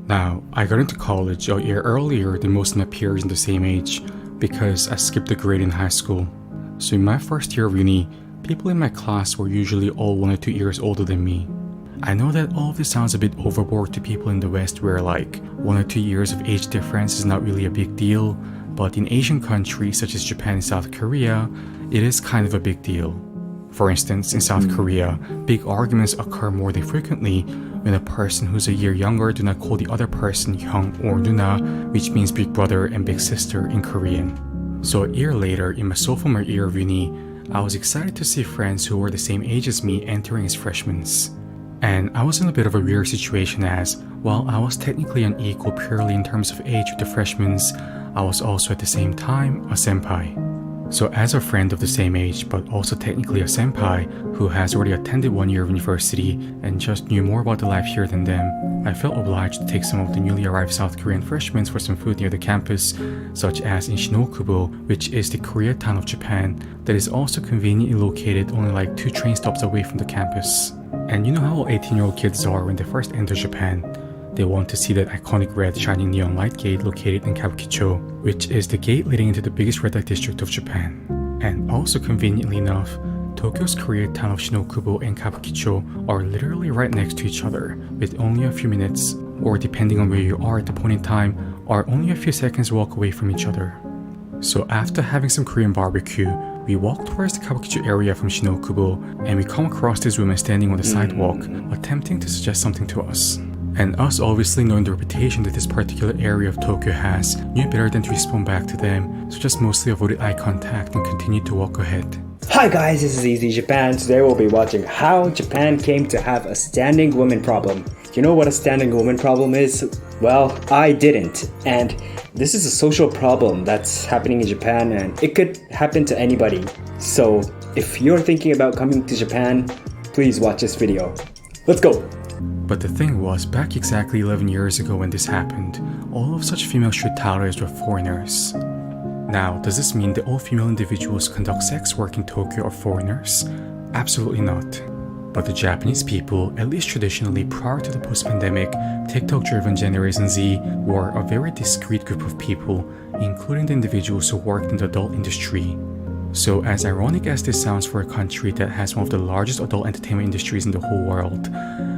Now, I got into college a year earlier than most of my peers in the same age because I skipped a grade in high school. So in my first year of uni, people in my class were usually all 1 or 2 years older than me. I know that all of this sounds a bit overboard to people in the West where like 1 or 2 years of age difference is not really a big deal, but in Asian countries such as Japan and South Korea, it is kind of a big deal. For instance, in South Korea, big arguments occur more than frequently when a person who's a year younger do not call the other person 형 or 누나, which means big brother and big sister in Korean. So a year later, in my sophomore year of uni, I was excited to see friends who were the same age as me entering as freshmen. And I was in a bit of a weird situation as, while I was technically unequal purely in terms of age with the freshmen, I was also at the same time a senpai. So as a friend of the same age, but also technically a senpai who has already attended 1 year of university and just knew more about the life here than them, I felt obliged to take some of the newly arrived South Korean freshmen for some food near the campus, such as in Shinokubo, which is the Koreatown of Japan that is also conveniently located only like 2 train stops away from the campus. And you know how 18-year-old kids are when they first enter Japan? They want to see that iconic red shining neon light gate located in Kabukicho, which is the gate leading into the biggest red light district of Japan. And also conveniently enough, Tokyo's Koreatown of Shinokubo and Kabukicho are literally right next to each other, with only a few minutes, or depending on where you are at the point in time, are only a few seconds walk away from each other. So after having some Korean barbecue, we walk towards the Kabukicho area from Shinokubo, and we come across this woman standing on the sidewalk, attempting to suggest something to us. And us obviously knowing the reputation that this particular area of Tokyo has, knew better than to respond back to them, so just mostly avoided eye contact and continued to walk ahead. Hi guys, this is Easy Japan. Today we'll be watching how Japan came to have a standing woman problem. You know what a standing woman problem is? Well, I didn't. And this is a social problem that's happening in Japan and it could happen to anybody. So if you're thinking about coming to Japan, please watch this video. Let's go! But the thing was, back exactly 11 years ago when this happened, all of such female street toddlers were foreigners. Now, does this mean that all female individuals conduct sex work in Tokyo are foreigners? Absolutely not. But the Japanese people, at least traditionally prior to the post-pandemic, TikTok-driven Generation Z, were a very discreet group of people, including the individuals who worked in the adult industry. So as ironic as this sounds for a country that has one of the largest adult entertainment industries in the whole world,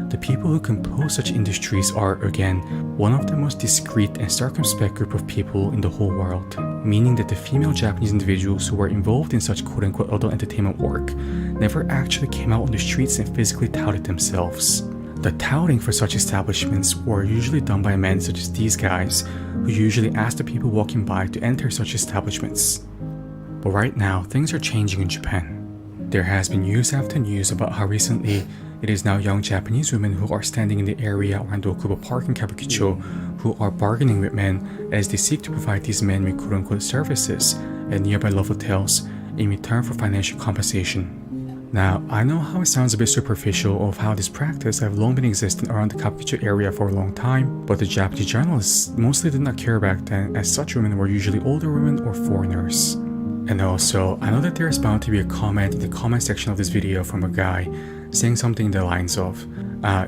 the people who compose such industries are, again, one of the most discreet and circumspect group of people in the whole world, meaning that the female Japanese individuals who were involved in such quote-unquote adult entertainment work never actually came out on the streets and physically touted themselves. The touting for such establishments were usually done by men such as these guys, who usually asked the people walking by to enter such establishments. But right now, things are changing in Japan. There has been news after news about how recently it is now young Japanese women who are standing in the area around Okubo Park in Kabukicho who are bargaining with men as they seek to provide these men with quote-unquote services at nearby love hotels in return for financial compensation. Now, I know how it sounds a bit superficial of how this practice have long been existing around the Kabukicho area for a long time, but the Japanese journalists mostly did not care back then as such women were usually older women or foreigners. And also, I know that there is bound to be a comment in the comment section of this video from a guy saying something in the lines of,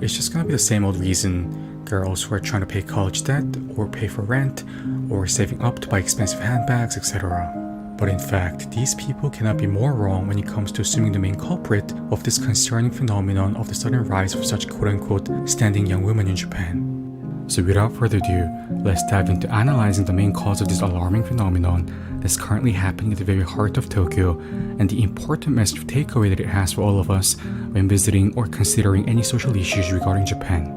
it's just gonna be the same old reason, girls who are trying to pay college debt, or pay for rent, or saving up to buy expensive handbags, etc. But in fact, these people cannot be more wrong when it comes to assuming the main culprit of this concerning phenomenon of the sudden rise of such quote-unquote standing young women in Japan. So without further ado, let's dive into analyzing the main cause of this alarming phenomenon that's currently happening at the very heart of Tokyo and the important message takeaway that it has for all of us when visiting or considering any social issues regarding Japan.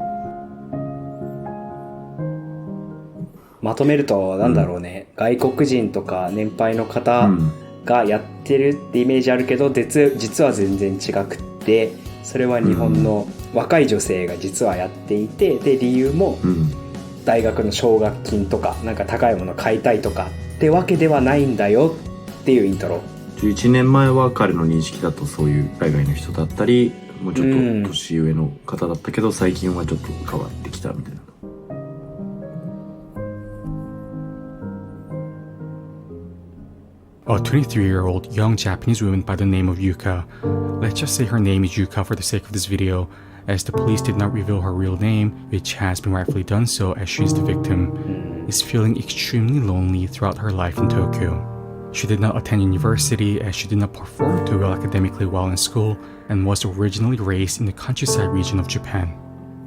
まとめるとなんだろうね、外国人とか年配の方がやってるってイメージあるけど、実は全然違くって、それは日本の若い女性が実はやっていて、で理由も大学の奨学金とかなんか高いもの買いたいとかってわけではないんだよっていうイントロ。11年前は彼の認識だとそういう海外の人だったり、もうちょっと年上の方だったけど、最近はちょっと変わってきたみたいな。A 23-year-old young Japanese woman by the name of Yuka, let's just say her name is Yuka for the sake of this video, as the police did not reveal her real name, which has been rightfully done so as she is the victim, is feeling extremely lonely throughout her life in Tokyo. She did not attend university as she did not perform too well academically while in school and was originally raised in the countryside region of Japan.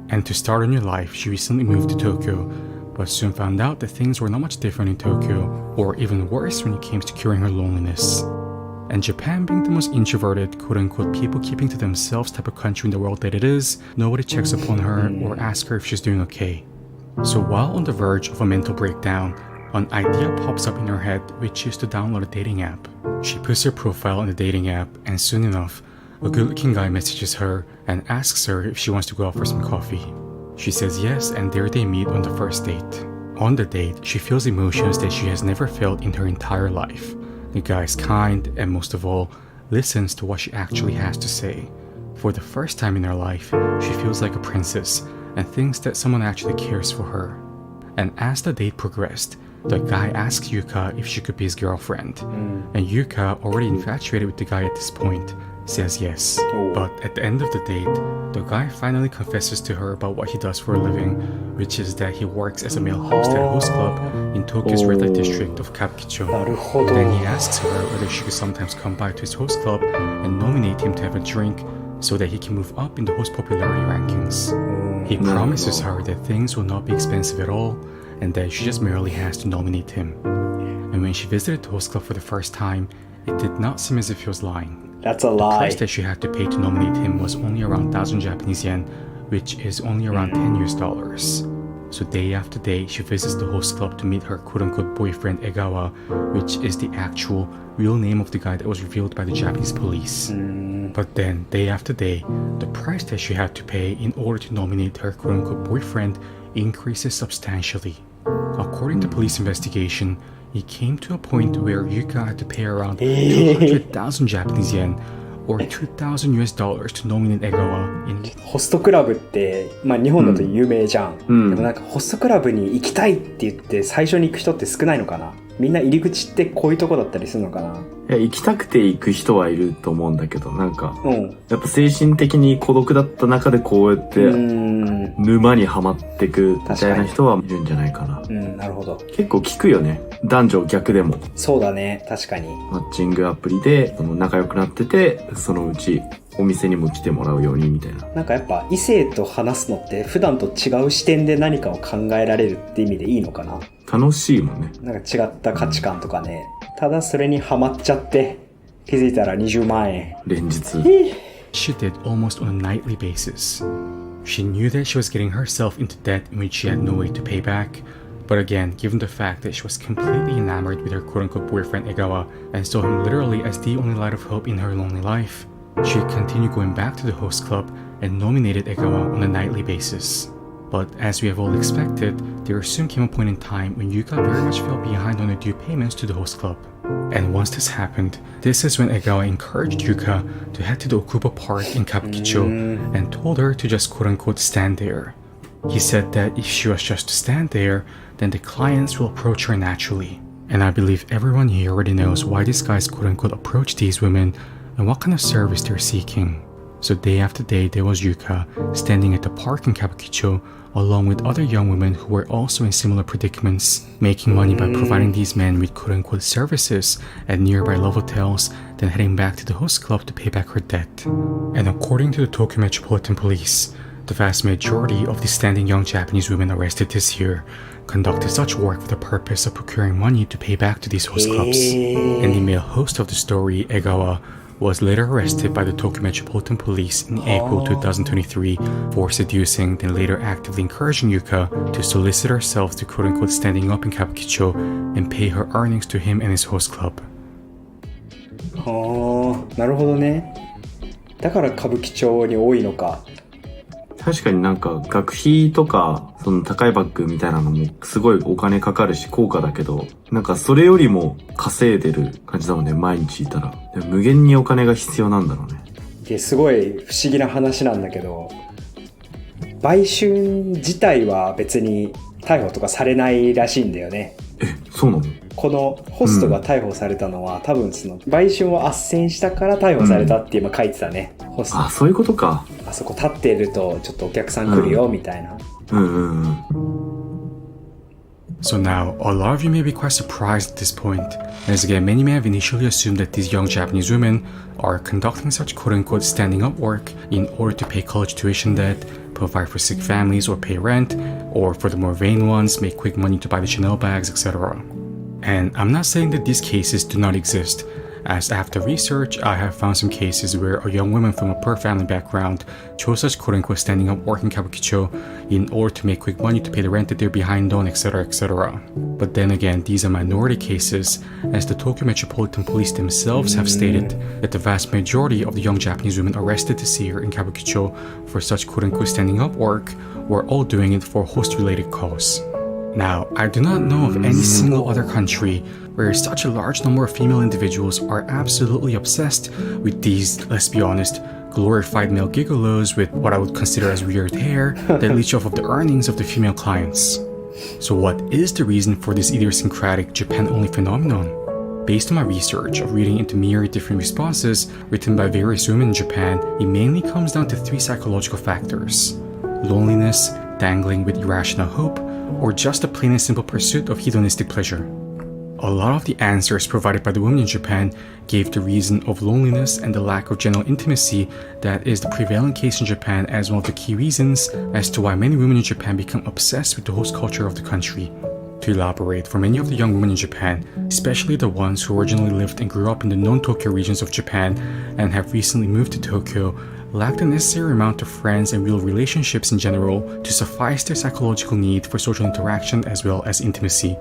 And to start a new life, she recently moved to Tokyo, but soon found out that things were not much different in Tokyo, or even worse when it came to curing her loneliness. And Japan being the most introverted, quote-unquote, people keeping to themselves type of country in the world that it is, nobody checks upon her or asks her if she's doing okay. So while on the verge of a mental breakdown, an idea pops up in her head, which is to download a dating app. She puts her profile on the dating app, and soon enough, a good-looking guy messages her and asks her if she wants to go out for some coffee. She says yes, and there they meet on the first date. On the date, she feels emotions that she has never felt in her entire life. The guy is kind, and most of all, listens to what she actually has to say. For the first time in her life, she feels like a princess and thinks that someone actually cares for her. And as the date progressed, the guy asks Yuka if she could be his girlfriend. And Yuka, already infatuated with the guy at this point, says yes. But at the end of the date, the guy finally confesses to her about what he does for a living, which is that he works as a male host at a host club in Tokyo's red light district of Kabukicho. Then he asks her whether she could sometimes come by to his host club and nominate him to have a drink so that he can move up in the host popularity rankings. He promises her that things will not be expensive at all and that she just merely has to nominate him. And when she visited the host club for the first time, it did not seem as if he was lying. That's a lie. The price that she had to pay to nominate him was only around 1,000 Japanese yen, which is only around $10 US. So day after day, she visits the host club to meet her quote-unquote boyfriend Egawa, which is the actual real name of the guy that was revealed by the Japanese police. But then, day after day, the price that she had to pay in order to nominate her quote-unquote boyfriend increases substantially. According to police investigation, it came to a point where Yuka had to pay around 200,000 Japanese yen or $2,000 US to nominate Egawa in ホストクラブって、まあ、日本だと有名じゃん、でもなんかホストクラブに行きたいって言って最初に行く人って少ないのかな。みんな入り口ってこういうとこだったりするのかな。いや、行きたくて行く人はいると思うんだけど、なんか、やっぱ精神的に孤独だった中でこうやって沼にはまってくみたいな人はいるんじゃないかな。なるほど。結構聞くよね。男女逆でも。そうだね、確かに。マッチングアプリで仲良くなってて、そのうちお店にも来てもらうようにみたいな。なんかやっぱ異性と話すのって普段と違う視点で何かを考えられるって意味でいいのかな。楽しいもんね。なんか違った価値観とかね。ただそれにハマっちゃって気づいたら20万円。連日。She did almost on a nightly basis. She knew that she was getting herself into debt in which she had no way to pay back. But again, given the fact that she was completely enamored with her quote-unquote boyfriend Egawa and saw him literally as the only light of hope in her lonely life, she continued going back to the host club and nominated Egawa on a nightly basis. But as we have all expected, there soon came a point in time when Yuka very much fell behind on the due payments to the host club. And once this happened, this is when Egawa encouraged Yuka to head to the Okuba Park in Kabukicho and told her to just quote-unquote stand there. He said that if she was just to stand there, then the clients will approach her naturally. And I believe everyone here already knows why these guys quote-unquote approach these women and what kind of service they're seeking. So day after day, there was Yuka standing at the park in Kabukicho along with other young women who were also in similar predicaments, making money by providing these men with quote-unquote services at nearby love hotels, then heading back to the host club to pay back her debt. And according to the Tokyo Metropolitan Police, the vast majority of the standing young Japanese women arrested this year conducted such work for the purpose of procuring money to pay back to these host clubs. And the male host of the story, Egawa, was later arrested by the Tokyo Metropolitan Police in April 2023 for seducing, then later actively encouraging Yuka to solicit herself to quote-unquote standing up in Kabukicho and pay her earnings to him and his host club. はあ、なるほどね。だから歌舞伎町に多いのか。確かになんか学費とかその高いバッグみたいなのもすごいお金かかるし高価だけど、なんかそれよりも稼いでる感じだもんね、毎日いたら。でも無限にお金が必要なんだろうね。ですごい不思議な話なんだけど、売春自体は別に逮捕とかされないらしいんだよね。そうなの？このホストが逮捕されたのは、多分その売春を斡旋したから逮捕されたって今書いてたね、ホスト。あ、そういうことか。あそこ立ってるとちょっとお客さん来るよみたいな。So now, a lot of you may be quite surprised at this point, as again, many may have initially assumed that these young Japanese women are conducting such quote-unquote standing up work in order to pay college tuition debt, provide for sick families or pay rent, or for the more vain ones, make quick money to buy the Chanel bags, etc. And I'm not saying that these cases do not exist, as after research, I have found some cases where a young woman from a poor family background chose such quote-unquote standing up work in Kabukicho in order to make quick money to pay the rent that they're behind on, etc, etc. But then again, these are minority cases, as the Tokyo Metropolitan Police themselves have stated that the vast majority of the young Japanese women arrested this year in Kabukicho for such quote-unquote standing up work were all doing it for a host-related cause. Now, I do not know of any single other country where such a large number of female individuals are absolutely obsessed with these, let's be honest, glorified male gigolos with what I would consider as weird hair that leech off of the earnings of the female clients. So what is the reason for this idiosyncratic Japan-only phenomenon? Based on my research of reading into myriad different responses written by various women in Japan, it mainly comes down to 3 psychological factors: loneliness, dangling with irrational hope, or just a plain and simple pursuit of hedonistic pleasure. A lot of the answers provided by the women in Japan gave the reason of loneliness and the lack of general intimacy that is the prevalent case in Japan as one of the key reasons as to why many women in Japan become obsessed with the host culture of the country. To elaborate, for many of the young women in Japan, especially the ones who originally lived and grew up in the known Tokyo regions of Japan and have recently moved to Tokyo, lack the necessary amount of friends and real relationships in general to suffice their psychological need for social interaction as well as intimacy.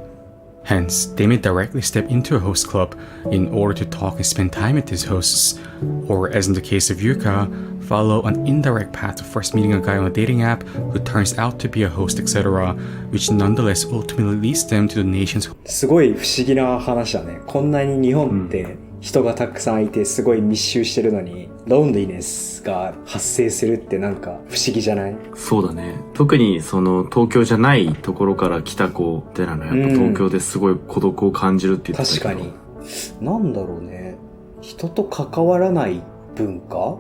Hence, they may directly step into a host club in order to talk and spend time with these hosts, or as in the case of Yuka, follow an indirect path of first meeting a guy on a dating app who turns out to be a host, etc., which nonetheless ultimately leads them to the nation's. すごい不思議な話だね。こんなに日本って人がたくさんいてすごい密集してるのに、ロンリネスが発生するってなんか不思議じゃない？そうだね。特にその東京じゃないところから来た子ってのはやっぱ東京ですごい孤独を感じるって言ってたけど。確かに。なんだろうね。人と関わらない文化？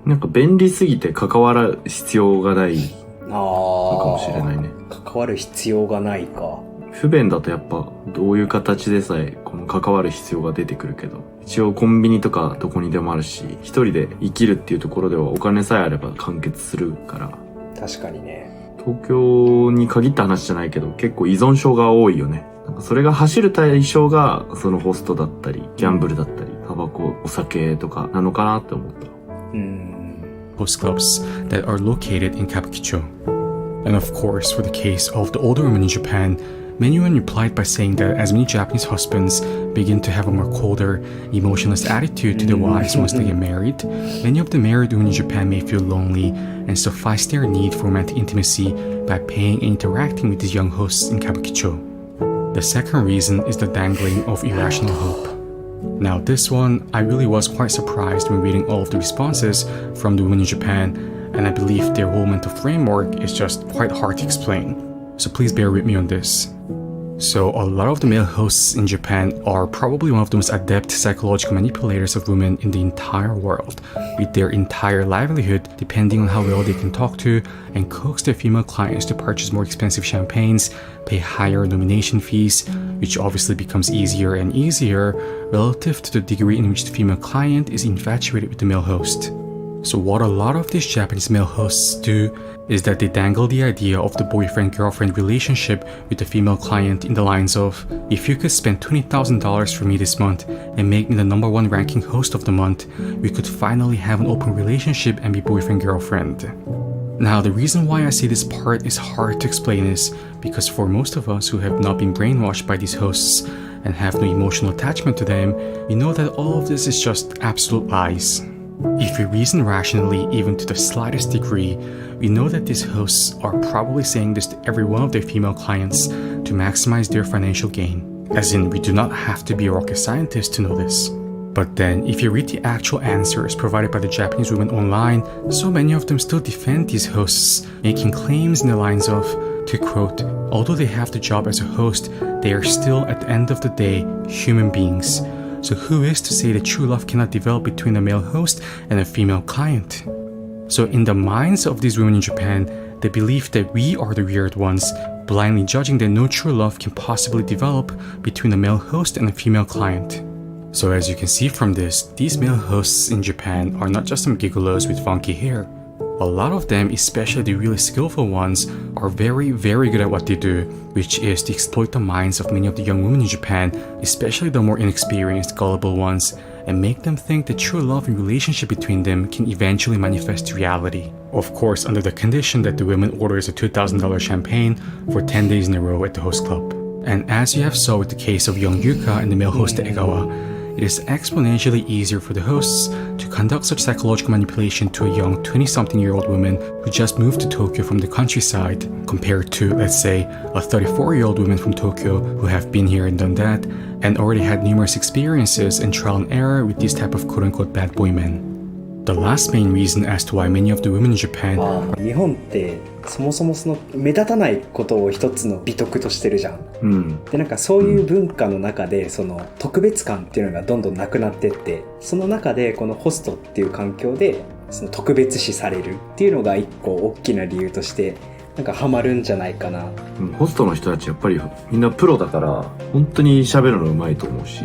なんか便利すぎて関わる必要がないのかもしれないね。関わる必要がないか。不便だとやっぱどういう形でさえこの関わる必要が出てくるけど、一応コンビニとかどこにでもあるし、一人で生きるっていうところではお金さえあれば完結するから。確かにね。東京に限った話じゃないけど結構依存症が多いよね。なんかそれが走る対象がそのホストだったりギャンブルだったりタバコお酒とかなのかなって思った。Host clubs that are located in Kabukicho. And of course, for the case of the older women in Japan, many women replied by saying that as many Japanese husbands begin to have a more colder, emotionless attitude to their wives once they get married, many of the married women in Japan may feel lonely and suffice their need for romantic intimacy by paying and interacting with these young hosts in Kabukicho. The second reason is the dangling of irrational hope. Now this one, I really was quite surprised when reading all of the responses from the women in Japan, and I believe their whole mental framework is just quite hard to explain. So please bear with me on this. So a lot of the male hosts in Japan are probably one of the most adept psychological manipulators of women in the entire world, with their entire livelihood depending on how well they can talk to and coax their female clients to purchase more expensive champagnes, pay higher nomination fees, which obviously becomes easier and easier relative to the degree in which the female client is infatuated with the male host. So what a lot of these Japanese male hosts do is that they dangle the idea of the boyfriend-girlfriend relationship with the female client in the lines of, if you could spend $20,000 for me this month and make me the #1 ranking host of the month, we could finally have an open relationship and be boyfriend-girlfriend. Now, the reason why I say this part is hard to explain is because for most of us who have not been brainwashed by these hosts and have no emotional attachment to them, we know that all of this is just absolute lies. If we reason rationally, even to the slightest degree, we know that these hosts are probably saying this to every one of their female clients to maximize their financial gain. As in, we do not have to be a rocket scientist to know this. But then, if you read the actual answers provided by the Japanese women online, so many of them still defend these hosts, making claims in the lines of, to quote, although they have the job as a host, they are still, at the end of the day, human beings. So who is to say that true love cannot develop between a male host and a female client? So in the minds of these women in Japan, they believe that we are the weird ones, blindly judging that no true love can possibly develop between a male host and a female client. So as you can see from this, these male hosts in Japan are not just some gigolos with funky hair. A lot of them, especially the really skillful ones, are very, very good at what they do, which is to exploit the minds of many of the young women in Japan, especially the more inexperienced, gullible ones, and make them think that true love and relationship between them can eventually manifest reality. Of course, under the condition that the woman orders a $2,000 champagne for 10 days in a row at the host club. And as you have saw with the case of young Yuka and the male host Egawa, it is exponentially easier for the hosts to conduct such psychological manipulation to a young 20-something-year-old woman who just moved to Tokyo from the countryside, compared to, let's say, a 34-year-old woman from Tokyo who have been here and done that, and already had numerous experiences and trial and error with these type of quote-unquote bad boy men. The last main reason as to why many of the women in Japan 日本ってそもそもその目立たないことを一つの美徳としてるじゃん、でなんかそういう文化の中でその特別感っていうのがどんどんなくなってって、その中でこのホストっていう環境でその特別視されるっていうのが一個大きな理由としてなんかハマるんじゃないかな。ホストの人たちやっぱりみんなプロだから本当に喋るのうまいと思うし、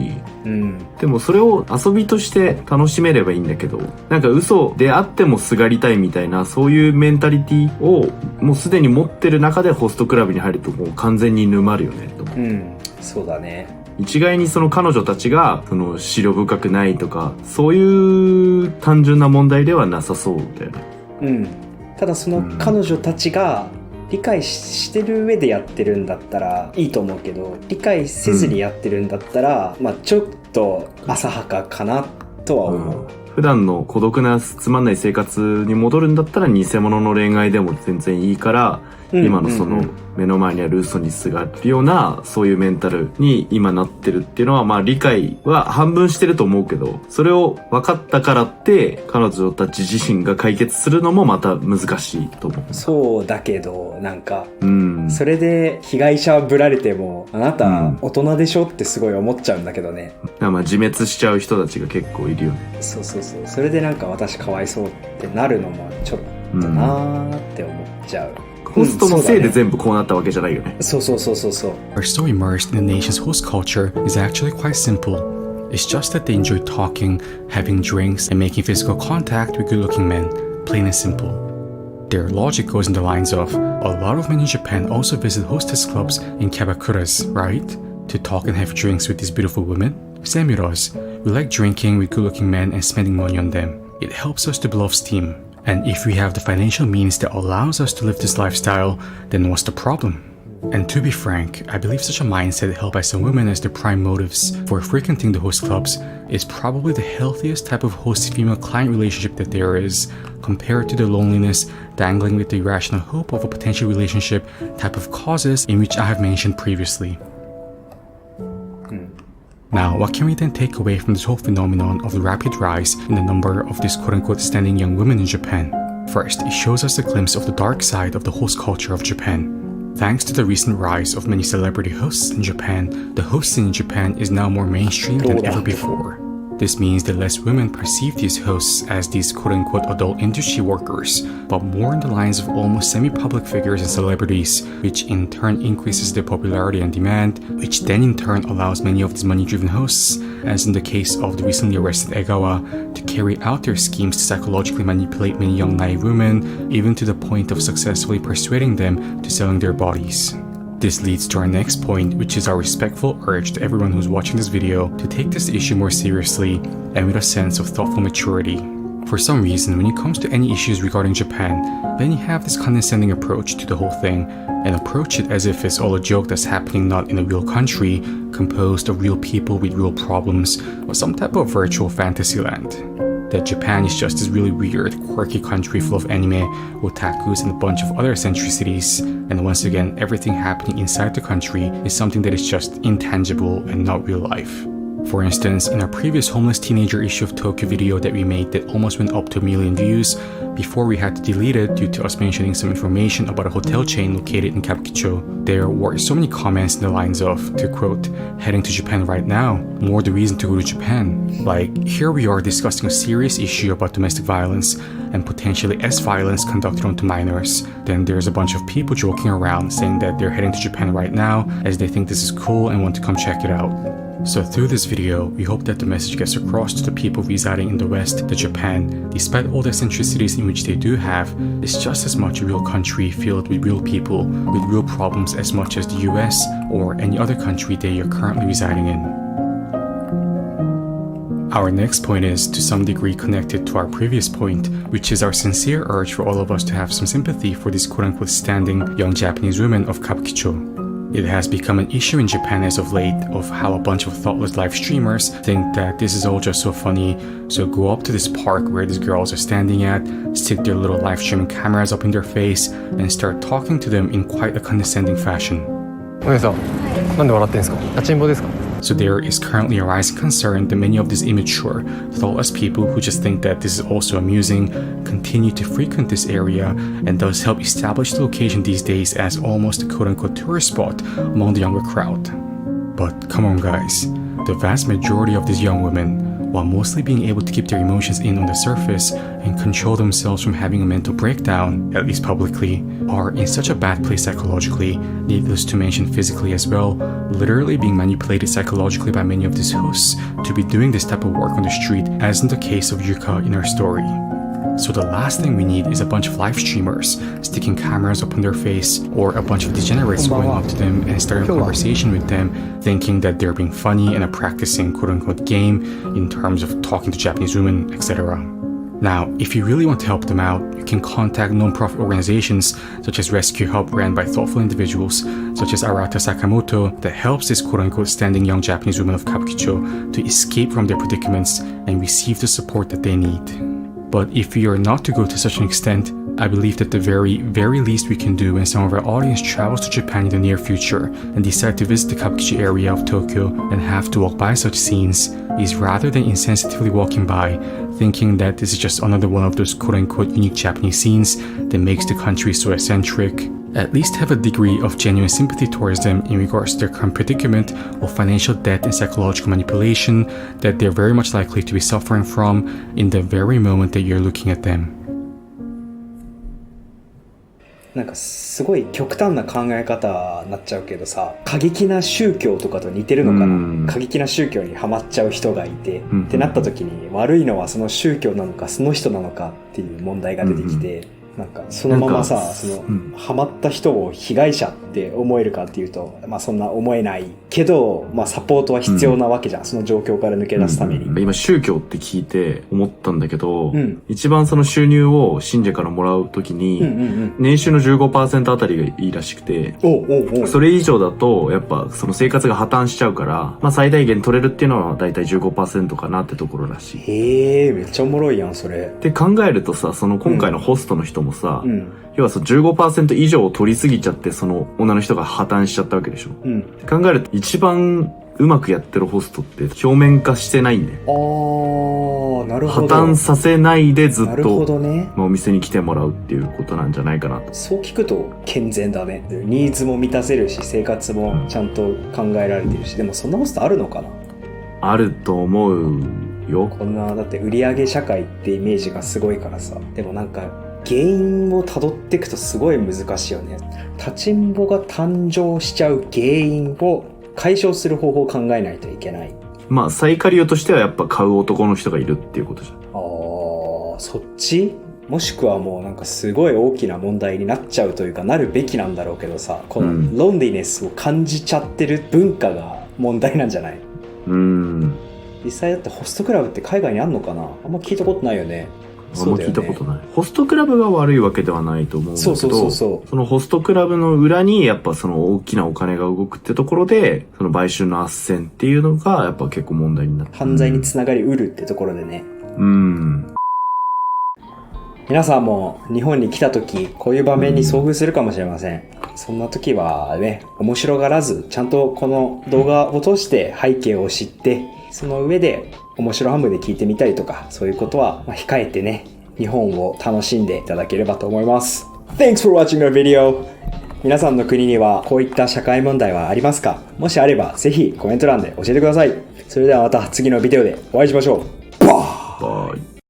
でもそれを遊びとして楽しめればいいんだけど、なんか嘘であってもすがりたいみたいなそういうメンタリティをもうすでに持ってる中でホストクラブに入るともう完全に沼るよねと。そうだね。一概にその彼女たちがその思慮深くないとかそういう単純な問題ではなさそうだよね。ただその彼女たちが理解してる上でやってるんだったらいいと思うけど、理解せずにやってるんだったら、まあちょっと浅はかかなとは思う。普段の孤独なつまんない生活に戻るんだったら偽物の恋愛でも全然いいから、今のその目の前にある嘘にすがるようなそういうメンタルに今なってるっていうのは、まあ理解は半分してると思うけど、それを分かったからって彼女たち自身が解決するのもまた難しいと思う。そうだけどなんか、それで被害者はぶられてもあなた大人でしょってすごい思っちゃうんだけどね。まあ自滅しちゃう人たちが結構いるよね。そうそうそう。それでなんか私かわいそうってなるのもちょっとなーって思っちゃう。ホストのせいで全部こうなったわけじゃないよね。そうそうそうそうそう。are so immersed in the nation's host culture is actually quite simple. It's just that they enjoy talking, having drinks, and making physical contact with good-looking men, plain and simple. Their logic goes in the lines of, a lot of men in Japan also visit hostess clubs in kabakuras, right? To talk and have drinks with these beautiful women. Same with us. We like drinking with good-looking men and spending money on them. It helps us to blow off steam. And if we have the financial means that allows us to live this lifestyle, then what's the problem? And to be frank, I believe such a mindset held by some women as their prime motives for frequenting the host clubs is probably the healthiest type of host-female client relationship that there is, compared to the loneliness dangling with the irrational hope of a potential relationship type of causes in which I have mentioned previously. Now, what can we then take away from this whole phenomenon of the rapid rise in the number of these quote-unquote standing young women in Japan? First, it shows us a glimpse of the dark side of the host culture of Japan. Thanks to the recent rise of many celebrity hosts in Japan, the host scene in Japan is now more mainstream than ever before. This means that less women perceive these hosts as these quote-unquote adult industry workers, but more in the lines of almost semi-public figures and celebrities, which in turn increases their popularity and demand, which then in turn allows many of these money-driven hosts, as in the case of the recently arrested Egawa, to carry out their schemes to psychologically manipulate many young naive women, even to the point of successfully persuading them to selling their bodies. This leads to our next point, which is our respectful urge to everyone who's watching this video to take this issue more seriously and with a sense of thoughtful maturity. For some reason, when it comes to any issues regarding Japan, many have this condescending approach to the whole thing and approach it as if it's all a joke that's happening not in a real country, composed of real people with real problems, or some type of virtual fantasy land. That Japan is just this really weird, quirky country full of anime, otakus, and a bunch of other eccentricities, and once again, everything happening inside the country is something that is just intangible and not real life. For instance, in our previous homeless teenager issue of Tokyo video that we made that almost went up to 1 million views, before we had to delete it due to us mentioning some information about a hotel chain located in Kabukicho, there were so many comments in the lines of, to quote, heading to Japan right now, more the reason to go to Japan. Like, here we are discussing a serious issue about domestic violence and potentially violence conducted onto minors. Then there's a bunch of people joking around saying that they're heading to Japan right now as they think this is cool and want to come check it out. So through this video, we hope that the message gets across to the people residing in the West that Japan, despite all the eccentricities in which they do have, is just as much a real country filled with real people with real problems as much as the US or any other country that you're currently residing in. Our next point is to some degree connected to our previous point, which is our sincere urge for all of us to have some sympathy for these quote-unquote standing young Japanese women of Kabukicho. It has become an issue in Japan as of late of how a bunch of thoughtless live streamers think that this is all just so funny, so go up to this park where these girls are standing at, stick their little live streaming cameras up in their face, and start talking to them in quite a condescending fashion. お姉さん、なんで笑ってんすか？立ちんぼですか？ So there is currently a rising concern that many of these immature, thoughtless people who just think that this is also amusing continue to frequent this area and thus help establish the location these days as almost a quote-unquote tourist spot among the younger crowd. But come on guys, the vast majority of these young women, while mostly being able to keep their emotions in on the surface and control themselves from having a mental breakdown, at least publicly, are in such a bad place psychologically, needless to mention physically as well, literally being manipulated psychologically by many of these hosts to be doing this type of work on the street, as in the case of Yuka in our story. So the last thing we need is a bunch of live streamers sticking cameras up on their face, or a bunch of degenerates going up to them and starting a conversation with them, thinking that they're being funny and are practicing quote-unquote game in terms of talking to Japanese women, etc. Now, if you really want to help them out, you can contact non-profit organizations such as Rescue Help ran by thoughtful individuals such as Arata Sakamoto that helps this quote-unquote standing young Japanese women of Kabukicho to escape from their predicaments and receive the support that they need. But if we are not to go to such an extent, I believe that the very, very least we can do when some of our audience travels to Japan in the near future and decide to visit the Kabukicho area of Tokyo and have to walk by such scenes is, rather than insensitively walking by, thinking that this is just another one of those quote-unquote unique Japanese scenes that makes the country so eccentric, at least have a degree of genuine sympathy towards them in regards to their current predicament of financial debt and psychological manipulation that they're very much likely to be suffering from in the very moment that you're looking at them. なんかすごい極端な考え方になっちゃうけどさ、過激な宗教とかと似てるのかな。過激な宗教にハマっちゃう人がいて、ってなった時に悪いのはその宗教なのかその人なのかっていう問題が出てきて、なんかそのままさ、ハマった人を被害者って思えるかっていうと、まあそんな思えないけど、まあサポートは必要なわけじゃん、その状況から抜け出すために。今宗教って聞いて思ったんだけど、一番その収入を信者からもらうときに、年収の 15% あたりがいいらしくて、それ以上だとやっぱその生活が破綻しちゃうから、まあ最大限取れるっていうのはだいたい 15% かなってところらしい。へえ、めっちゃおもろいやんそれ。って考えるとさ、その今回のホストの人もさ、要はその 15% 以上を取りすぎちゃってその女の人が破綻しちゃったわけでしょ。考えると一番うまくやってるホストって表面化してないんだよ。なるほど。破綻させないでずっと、なるほどね、まあ、お店に来てもらうっていうことなんじゃないかなと。そう聞くと健全だね。ニーズも満たせるし生活もちゃんと考えられてるし、でもそんなホストあるのかな。あると思うよ。こんなだって売上社会ってイメージがすごいからさ。でもなんか原因をたどっていくとすごい難しいよね。立ちんぼが誕生しちゃう原因を解消する方法を考えないといけない。まあ最下流としてはやっぱ買う男の人がいるっていうことじゃん。そっち？もしくはもうなんかすごい大きな問題になっちゃうというかなるべきなんだろうけどさ、このロンリネスを感じちゃってる文化が問題なんじゃない？実際だってホストクラブって海外にあんのかな？あんま聞いたことないよね。あんま聞いたことない。ホストクラブが悪いわけではないと思うんだけど、そのホストクラブの裏にやっぱその大きなお金が動くってところで、その売春の斡旋っていうのがやっぱ結構問題になってる。犯罪につながりうるってところでね。皆さんも日本に来た時、こういう場面に遭遇するかもしれません。そんな時はね、面白がらず、ちゃんとこの動画を通して背景を知って、その上で面白半分で聞いてみたりとか、そういうことは控えてね、日本を楽しんでいただければと思います。Thanks for watching our video! 皆さんの国にはこういった社会問題はありますか？もしあればぜひコメント欄で教えてください。それではまた次のビデオでお会いしましょう。バーバイ。